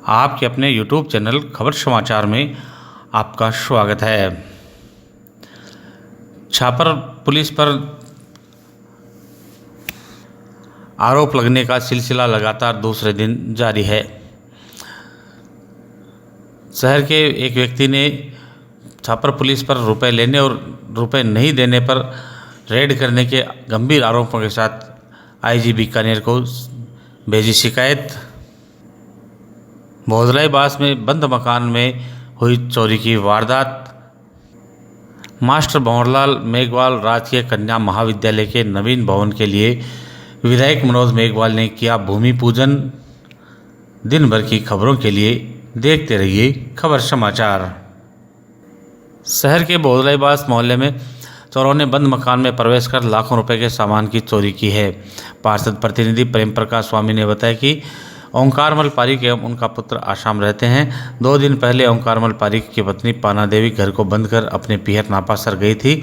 आपके अपने YouTube channel खबर समाचार में आपका स्वागत है। छापर पुलिस पर आरोप लगने का सिलसिला लगातार दूसरे दिन जारी है। शहर के एक व्यक्ति ने छापर पुलिस पर रुपए लेने और रुपए नहीं देने पर रेड करने के गंभीर आरोपों के साथ आईजी बीकानेर को भेजी शिकायत। भोजलाईबास में बंद मकान में हुई चोरी की वारदात। मास्टर भंवरलाल मेघवाल राजकीय कन्या महाविद्यालय के नवीन भवन के लिए विधायक मनोज मेघवाल ने किया भूमि पूजन। दिन भर की खबरों के लिए देखते रहिए खबर समाचार। शहर के भोजलाईबास मोहल्ले में चोरों ने बंद मकान में प्रवेश कर लाखों रुपए के सामान की चोरी की है। पार्षद प्रतिनिधि प्रेम प्रकाश स्वामी ने बताया कि ओंकारमल पारिक एवं उनका पुत्र आसाम रहते हैं। 2 दिन पहले ओंकारमल पारिक की पत्नी पाना देवी घर को बंद कर अपने पीहर नापासर गई थी।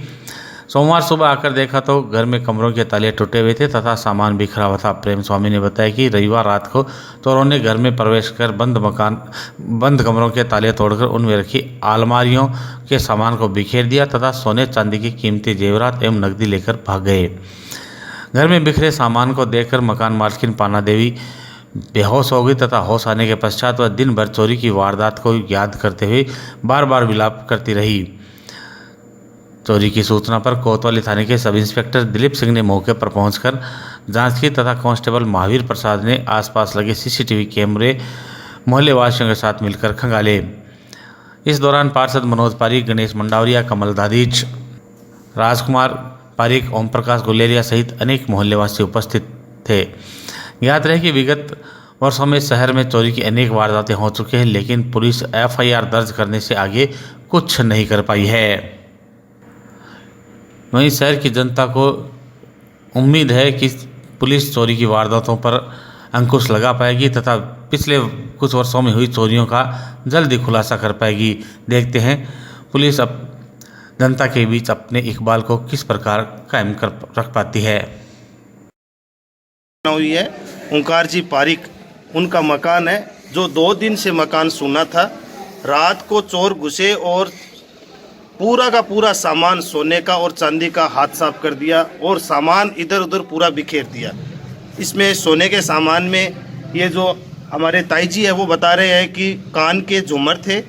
सोमवार सुबह आकर देखा तो घर में कमरों के ताले टूटे हुए थे तथा सामान बिखरा हुआ था। प्रेम स्वामी ने बताया कि रविवार रात को चोरों ने घर में प्रवेश कर बंद कमरों के ताले तोड़कर उनमें रखी अलमारियों के सामान को बिखेर दिया तथा सोने चांदी की कीमती जेवरात एवं नकदी लेकर भाग गए। घर में बिखरे सामान को देखकर मकान मालकिन पाना देवी बेहोश हो गई तथा होश आने के पश्चात वह दिन भर चोरी की वारदात को याद करते हुए बार बार विलाप करती रही। चोरी की सूचना पर कोतवाली थाने के सब इंस्पेक्टर दिलीप सिंह ने मौके पर पहुंचकर जांच की तथा कांस्टेबल महावीर प्रसाद ने आसपास लगे सीसीटीवी कैमरे मोहल्ले वासियों के साथ मिलकर खंगाले। इस दौरान पार्षद मनोज पारिक, गणेश मंडावरिया, कमल दादीच, राजकुमार पारिक, ओम प्रकाश गुलेरिया सहित अनेक मोहल्लेवासी उपस्थित थे। याद रहे कि विगत वर्षों में शहर में चोरी की अनेक वारदातें हो चुकी हैं, लेकिन पुलिस एफआईआर दर्ज करने से आगे कुछ नहीं कर पाई है। वहीं शहर की जनता को उम्मीद है कि पुलिस चोरी की वारदातों पर अंकुश लगा पाएगी तथा पिछले कुछ वर्षों में हुई चोरियों का जल्दी खुलासा कर पाएगी। देखते हैं पुलिस अब जनता के बीच अपने इकबाल को किस प्रकार कायम कर रख पाती है। हुई है ओंकार जी पारिक, उनका मकान है जो 2 दिन से मकान सूना था। रात को चोर घुसे और पूरा का पूरा सामान सोने का और चांदी का हाथ साफ कर दिया और सामान इधर उधर पूरा बिखेर दिया। इसमें सोने के सामान में ये जो हमारे ताई जी है वो बता रहे हैं कि कान के झूमर थे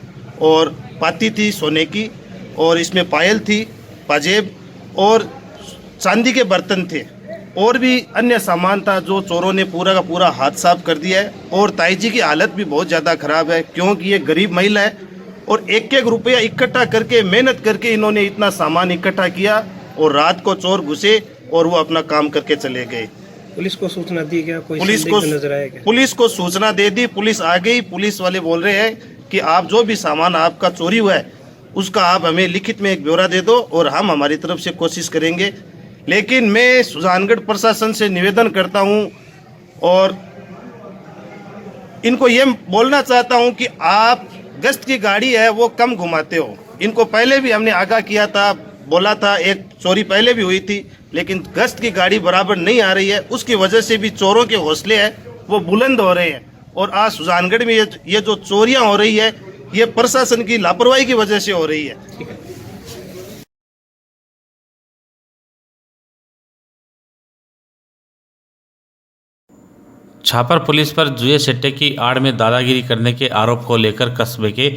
और पाती थी सोने की, और इसमें पायल थी, पाजेब और चांदी के बर्तन थे और भी अन्य सामान था जो चोरों ने पूरा का पूरा हाथ साफ कर दिया है। और ताई जी की हालत भी बहुत ज़्यादा ख़राब है क्योंकि ये गरीब महिला है और एक एक रुपया इकट्ठा करके मेहनत करके इन्होंने इतना सामान इकट्ठा किया और रात को चोर घुसे और वो अपना काम करके चले गए। पुलिस को सूचना दी क्या? कोई पुलिस को नजर आया क्या? पुलिस को सूचना दे दी, पुलिस आ गई। पुलिस वाले बोल रहे हैं कि आप जो भी सामान आपका चोरी हुआ है उसका आप हमें लिखित में एक ब्यौरा दे दो और हम हमारी तरफ से कोशिश करेंगे। लेकिन मैं सुजानगढ़ प्रशासन से निवेदन करता हूं और इनको ये बोलना चाहता हूं कि आप गश्त की गाड़ी है वो कम घुमाते हो। इनको पहले भी हमने आगाह किया था, बोला था, एक चोरी पहले भी हुई थी, लेकिन गश्त की गाड़ी बराबर नहीं आ रही है। उसकी वजह से भी चोरों के हौसले हैं वो बुलंद हो रहे हैं। और आज सुजानगढ़ में ये जो चोरियां हो रही है ये प्रशासन की लापरवाही की वजह से हो रही है। छापर पुलिस पर जुए सट्टे की आड़ में दादागिरी करने के आरोप को लेकर कस्बे के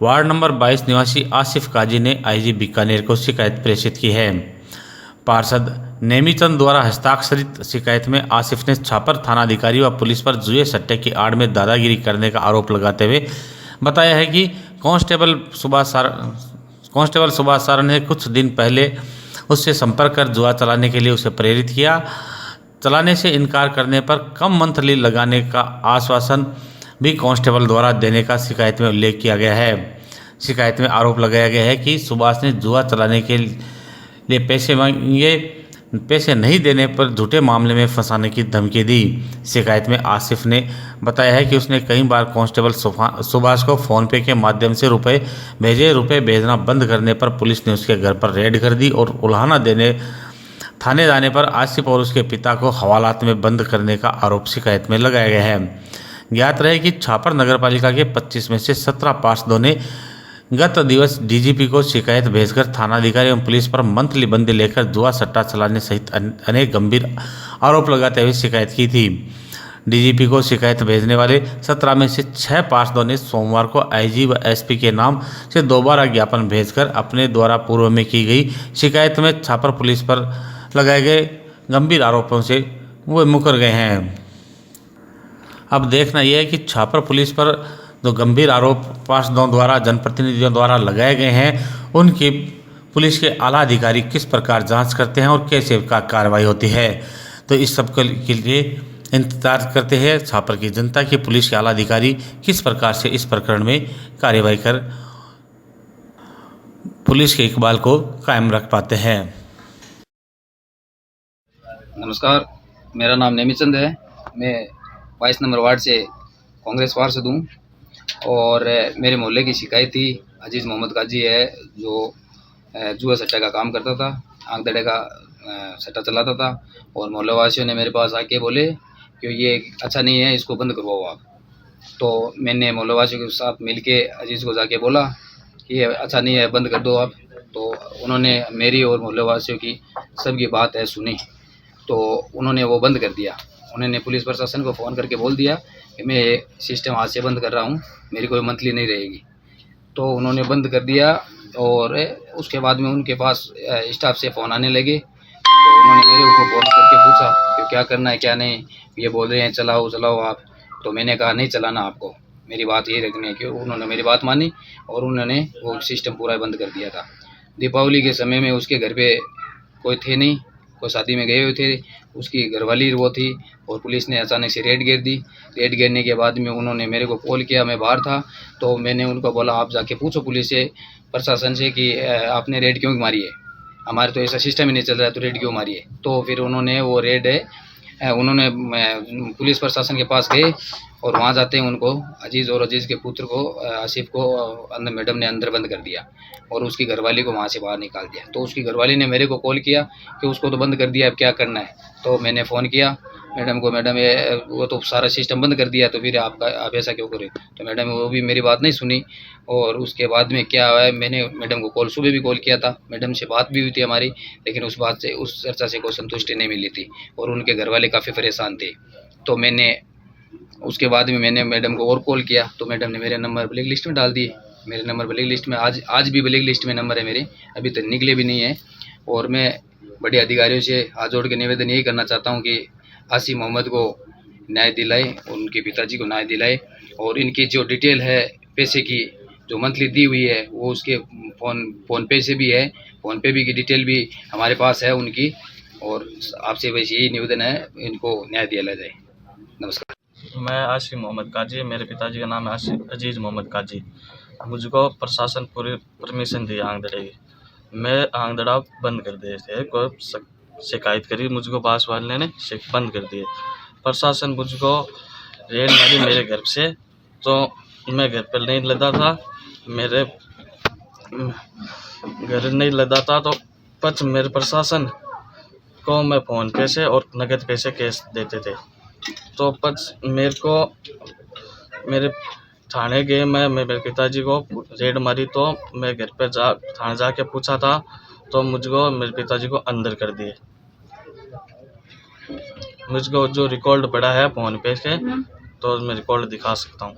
वार्ड नंबर 22 निवासी आसिफ काजी ने आईजी बीकानेर को शिकायत प्रेषित की है। पार्षद नेमीचंद द्वारा हस्ताक्षरित शिकायत में आसिफ ने छापर थानाधिकारी व पुलिस पर जुए सट्टे की आड़ में दादागिरी करने का आरोप लगाते हुए बताया है कि कांस्टेबल सुभाष सारण ने कुछ दिन पहले उससे संपर्क कर जुआ चलाने के लिए उसे प्रेरित किया। चलाने से इनकार करने पर कम मंथली लगाने का आश्वासन भी कांस्टेबल द्वारा देने का शिकायत में उल्लेख किया गया है। शिकायत में आरोप लगाया गया है कि सुभाष ने जुआ चलाने के लिए पैसे मांगे, पैसे नहीं देने पर झूठे मामले में फंसाने की धमकी दी। शिकायत में आसिफ ने बताया है कि उसने कई बार कांस्टेबल सुभाष को फ़ोनपे के माध्यम से रुपए भेजे। रुपए भेजना बंद करने पर पुलिस ने उसके घर पर रेड कर दी और उल्हाना देने थाने जाने पर आसिफ और उसके पिता को हवालात में बंद करने का आरोप शिकायत में लगाया गया है। ज्ञात रहे कि छापर नगरपालिका के 25 में से 17 पार्षदों ने गत दिवस डीजीपी को शिकायत भेजकर थानाधिकारी एवं पुलिस पर मंथली बंदी लेकर जुआ सट्टा चलाने सहित अनेक गंभीर आरोप लगाते हुए शिकायत की थी। डीजीपी को शिकायत भेजने वाले 17 में से 6 पार्षदों ने सोमवार को आईजी व एसपी के नाम से दोबारा ज्ञापन भेजकर अपने द्वारा पूर्व में की गई शिकायत में छापर पुलिस पर लगाए गए गंभीर आरोपों से वो मुकर गए हैं। अब देखना यह है कि छापर पुलिस पर जो गंभीर आरोप पार्षदों द्वारा जनप्रतिनिधियों द्वारा लगाए गए हैं उनकी पुलिस के आला अधिकारी किस प्रकार जांच करते हैं और कैसे कार्रवाई होती है। तो इस सब के लिए इंतजार करते हैं छापर की जनता की पुलिस के आला अधिकारी किस प्रकार से इस प्रकरण में कार्यवाही कर पुलिस के इकबाल को कायम रख पाते हैं। नमस्कार, मेरा नाम नेमीचंद है। मैं 22 नंबर वार्ड से कांग्रेस पार्षद हूँ और मेरे मोहल्ले की शिकायत थी। अजीज़ मोहम्मद काजी है जो जुआ सट्टा का काम करता था, आंख दड़े का सट्टा चलाता था और मोहल्ले वासियों ने मेरे पास आके बोले कि ये अच्छा नहीं है, इसको बंद करवाओ आप। तो मैंने मोहल्ले वासियों के साथ मिलके अजीज़ को जाके बोला कि ये अच्छा नहीं है, बंद कर दो आप। तो उन्होंने मेरी और मोहल्ले वासियों की सबकी बात है सुनी, तो उन्होंने वो बंद कर दिया। उन्होंने पुलिस प्रशासन को फ़ोन करके बोल दिया कि मैं ये सिस्टम आज से बंद कर रहा हूँ, मेरी कोई मंथली नहीं रहेगी। तो उन्होंने बंद कर दिया और उसके बाद में उनके पास स्टाफ से फ़ोन आने लगे। तो उन्होंने मेरे को फ़ोन करके पूछा कि क्या करना है क्या नहीं। ये बोल रहे हैं चलाओ चलाओ आप। तो मैंने कहा नहीं चलाना आपको, मेरी बात यही रखनी है कि उन्होंने मेरी बात मानी और उन्होंने वो सिस्टम पूरा बंद कर दिया था। दीपावली के समय में उसके घर पे कोई थे नहीं, कोई शादी में गए हुए थे, उसकी घरवाली वो थी और पुलिस ने अचानक से रेड घेर दी। रेड घेरने के बाद में उन्होंने मेरे को कॉल किया, मैं बाहर था। तो मैंने उनको बोला आप जाके पूछो पुलिस से प्रशासन से कि आपने रेड क्यों मारी है, हमारे तो ऐसा सिस्टम ही नहीं चल रहा है, तो रेड क्यों मारी है। तो फिर उन्होंने वो रेड उन्होंने पुलिस प्रशासन के पास गए और वहाँ जाते हैं उनको अजीज़ और अजीज़ के पुत्र को आसिफ को अंदर मैडम ने अंदर बंद कर दिया और उसकी घरवाली को वहाँ से बाहर निकाल दिया। तो उसकी घरवाली ने मेरे को कॉल किया कि उसको तो बंद कर दिया, अब क्या करना है। तो मैंने फ़ोन किया मैडम को, मैडम ये वो तो सारा सिस्टम बंद कर दिया, तो फिर आप ऐसा क्यों करें। तो मैडम वो भी मेरी बात नहीं सुनी और उसके बाद में क्या हुआ है, मैंने मैडम को सुबह भी कॉल किया था, मैडम से बात भी हुई थी हमारी, लेकिन उस बात से उस चर्चा से कोई संतुष्टि नहीं मिली थी और उनके घर वाले काफ़ी परेशान थे। तो मैंने उसके बाद में मैंने मैडम को और कॉल किया तो मैडम ने मेरे नंबर ब्लैक लिस्ट में डाल दिए। मेरे नंबर ब्लैक लिस्ट में आज भी ब्लैक लिस्ट में नंबर है मेरे, अभी तक निकले भी नहीं है। और मैं बड़े अधिकारियों से हाथ जोड़ के निवेदन यही करना चाहता हूँ कि आसिफ मोहम्मद को न्याय दिलाए और उनके पिताजी को न्याय दिलाए और इनकी जो डिटेल है पैसे की जो मंथली दी हुई है वो उसके फ़ोन पे से भी है, फ़ोन पे भी की डिटेल भी हमारे पास है उनकी। और आपसे बस यही निवेदन है, इनको न्याय दिया जाए। नमस्कार। मैं आसिफ मोहम्मद काजी, मेरे पिताजी का नाम है अजीज़ मोहम्मद काजी। मुझको प्रशासन पूरी परमिशन दी आंगदड़े की, मैं आंगदड़ा बंद कर दिए थे। कोई शिकायत करी मुझको, बास वाले ने बंद कर दिए। प्रशासन मुझको रेल मारी मेरे घर से, तो मैं घर पर नहीं लदा था, मेरे घर नहीं लदा था। तो पच मेरे प्रशासन को मैं फ़ोन पे से और नगद पैसे कैश देते थे। तो पच मेरे को मेरे थाने गए, मैं मेरे पिताजी को रेड मारी तो मैं घर पर थाने जाके पूछा था तो मुझको मेरे पिताजी को अंदर कर दिए। मुझको जो रिकॉर्ड पड़ा है फ़ोन पे से तो मैं रिकॉर्ड दिखा सकता हूँ।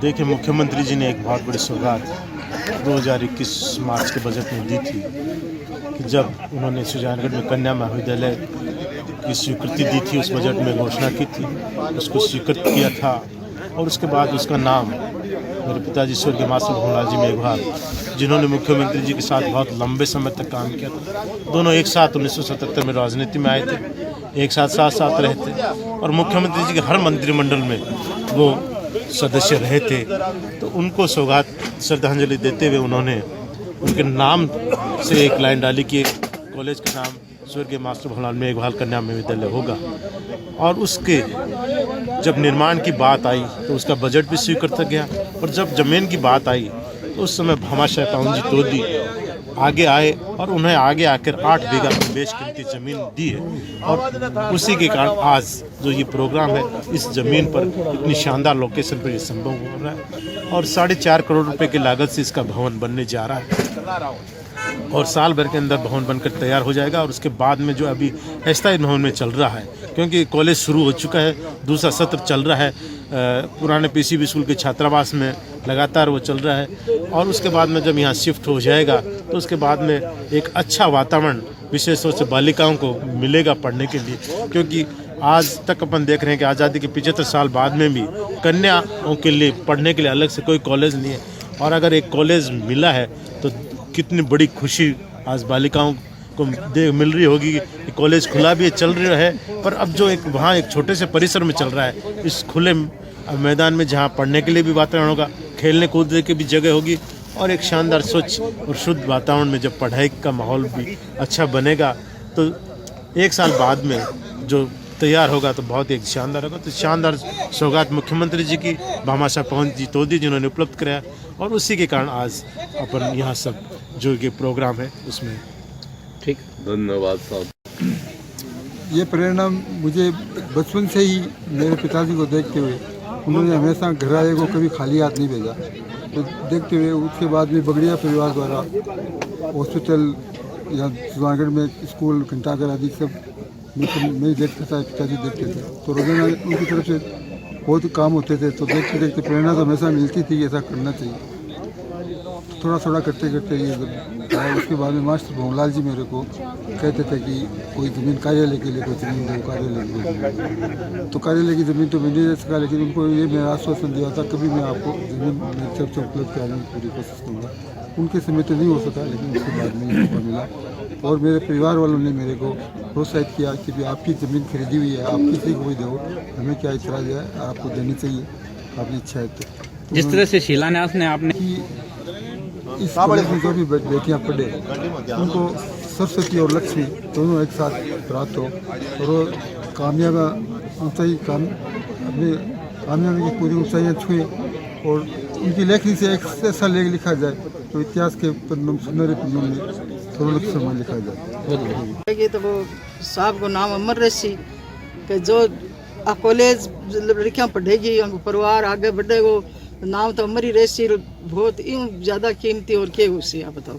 देखिए, मुख्यमंत्री जी ने एक बहुत बड़ी सौगात 2021 मार्च के बजट में दी थी कि जब उन्होंने सुजानगढ़ में कन्या महाविद्यालय की स्वीकृति दी थी, उस बजट में घोषणा की थी, उसको स्वीकृत किया था और उसके बाद उसका नाम मेरे पिताजी स्वर्गीय मास्टर भंवरलाल जी मेघवाल, जिन्होंने मुख्यमंत्री जी के साथ बहुत लंबे समय तक काम किया था, दोनों एक साथ 1977 में राजनीति में आए थे, एक साथ साथ रहे थे और मुख्यमंत्री जी के हर मंत्रिमंडल में वो सदस्य रहे थे। तो उनको सौगात श्रद्धांजलि देते हुए उन्होंने उनके नाम से एक लाइन डाली कि कॉलेज का नाम स्वर्गीय मास्टर भंवरलाल मेघवाल कन्या महाविद्यालय होगा। और उसके जब निर्माण की बात आई तो उसका बजट भी स्वीकृत कर गया और जब जमीन की बात आई तो उस समय भामाशाह पावन जी तोदी आगे आए और उन्हें आगे आकर 8 बीघा की बेशकीमती ज़मीन दी है और उसी के कारण आज जो ये प्रोग्राम है इस ज़मीन पर इतनी शानदार लोकेशन पर ये संभव हो रहा है और 4.5 करोड़ रुपए की लागत से इसका भवन बनने जा रहा है और साल भर के अंदर भवन बनकर तैयार हो जाएगा। और उसके बाद में जो अभी अस्थायी भवन में चल रहा है, क्योंकि कॉलेज शुरू हो चुका है, दूसरा सत्र चल रहा है, पुराने पीसीबी स्कूल के छात्रावास में लगातार वो चल रहा है और उसके बाद में जब यहाँ शिफ्ट हो जाएगा तो उसके बाद में एक अच्छा वातावरण विशेष तौर से बालिकाओं को मिलेगा पढ़ने के लिए, क्योंकि आज तक अपन देख रहे हैं कि आज़ादी के 75 साल बाद में भी कन्याओं के लिए पढ़ने के लिए अलग से कोई कॉलेज नहीं है और अगर एक कॉलेज मिला है तो कितनी बड़ी खुशी आज बालिकाओं को मिल रही होगी कि कॉलेज खुला भी है, चल रहा है। पर अब जो एक वहाँ एक छोटे से परिसर में चल रहा है, इस खुले मैदान में जहाँ पढ़ने के लिए भी वातावरण होगा, खेलने कूदने की भी जगह होगी और एक शानदार स्वच्छ और शुद्ध वातावरण में जब पढ़ाई का माहौल भी अच्छा बनेगा तो 1 साल बाद में जो तैयार होगा तो बहुत एक शानदार होगा। तो शानदार सौगात मुख्यमंत्री जी की भामाशाह पावन जी तोदी जिन्होंने उपलब्ध कराया और उसी के कारण आज अपन यहाँ सब जो ये प्रोग्राम है उसमें। ठीक, धन्यवाद साहब। ये प्रेरणा मुझे बचपन से ही मेरे पिताजी को देखते हुए, उन्होंने हमेशा घर आए को कभी खाली हाथ नहीं भेजा। तो देखते हुए उसके बाद में बगड़िया परिवार द्वारा हॉस्पिटल या सुजानगढ़ में स्कूल घंटाघर आदि सब मैं देखता था, पिताजी देखते थे। तो रोजाना उनकी तरफ से बहुत काम होते थे, तो देखते देखते प्रेरणा तो हमेशा मिलती थी ऐसा करना चाहिए। थोड़ा थोड़ा करते करते ये जब उसके बाद में मास्टर भंवरलाल जी मेरे को कहते थे कि कोई ज़मीन कार्यालय के लिए कोई ज़मीन दो, कार्यालय के लिए। तो कार्यालय की ज़मीन तो मैं नहीं दे सका, लेकिन उनको ये मेरा आश्वासन दिया था कभी मैं आपको ज़मीन मेरी तरफ से उपलब्ध कराने की पूरी कोशिश करूँगा। उनके समय तो नहीं हो सका, लेकिन उसके बाद में मौका मिला और मेरे परिवार वालों ने मेरे को प्रोत्साहित किया कि भी आपकी ज़मीन खरीदी हुई है, आप किसी को भी दो, हमें क्या इतराज़ है, आपको देनी चाहिए, आपकी इच्छा है। तो जिस तरह से शिलान्यास ने आपने इस कॉलेज में जो भी बेटियाँ पढ़े उनको सरस्वती और लक्ष्मी दोनों एक साथ प्राप्त हो और वो कामयाब ऊँचाई अपने कामयाबी की पूरी ऊँचाइयाँ छुए और उनकी लेखनी से एक ऐसा लेख लिखा जाए तो इतिहास के पन्नों सुनहरे पन्नों में सर्वोल्लख समय लिखा जाए। तो वो साहब को नाम अमर रसी कि जो कॉलेज लड़कियाँ पढ़ेगी परिवार आगे बढ़ेगो, नाम तो अमर ही रहसी, बहुत यूँ ज़्यादा कीमती और क्या उससे आप बताओ।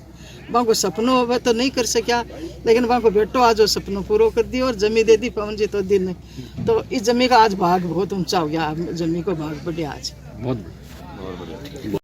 वहाँ को सपनों वह तो नहीं कर सका, लेकिन वहाँ को बेटो आज वो सपनों पूरा कर दिया और जमी दे दी पवन जी तो दिन ने। तो इस जमी का आज भाग बहुत ऊंचा हो गया, जमी को भाग बढ़िया आज बहुत।